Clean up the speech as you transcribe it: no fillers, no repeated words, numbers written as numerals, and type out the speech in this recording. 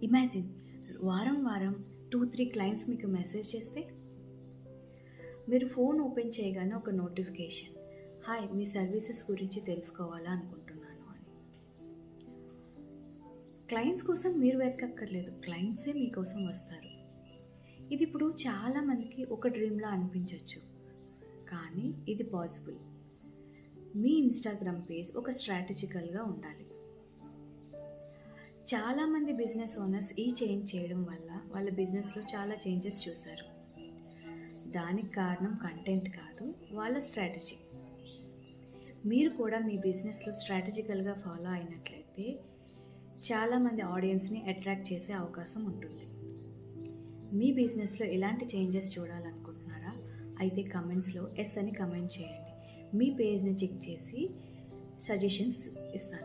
Imagine వారం వారం 2-3 clients మీకు మెసేజ్ చేస్తే, మీరు ఫోన్ ఓపెన్ చేయగానే ఒక నోటిఫికేషన్, హాయ్ మీ సర్వీసెస్ గురించి తెలుసుకోవాలా అనుకుంటున్నాను అని. క్లయింట్స్ కోసం మీరు వెతకక్కర్లేదు, క్లయింట్సే మీకోసం వస్తారు. ఇది ఇప్పుడు చాలామందికి ఒక డ్రీమ్లా అనిపించవచ్చు, కానీ ఇది పాసిబుల్. మీ ఇన్స్టాగ్రామ్ పేజ్ ఒక స్ట్రాటజికల్గా ఉండాలి. చాలామంది బిజినెస్ ఓనర్స్ ఈ చేంజ్ చేయడం వల్ల వాళ్ళ బిజినెస్లో చాలా చేంజెస్ చూశారు. దానికి కారణం కంటెంట్ కాదు, వాళ్ళ స్ట్రాటజీ. మీరు కూడా మీ బిజినెస్లో స్ట్రాటజికల్గా ఫాలో అయినట్లయితే చాలామంది ఆడియన్స్ని అట్రాక్ట్ చేసే అవకాశం ఉంటుంది. మీ బిజినెస్లో ఎలాంటి చేంజెస్ చూడాలనుకుంటున్నారా? అయితే కమెంట్స్లో ఎస్ అని కమెంట్ చేయండి. మీ పేజ్ని చెక్ చేసి సజెషన్స్ ఇస్తాను.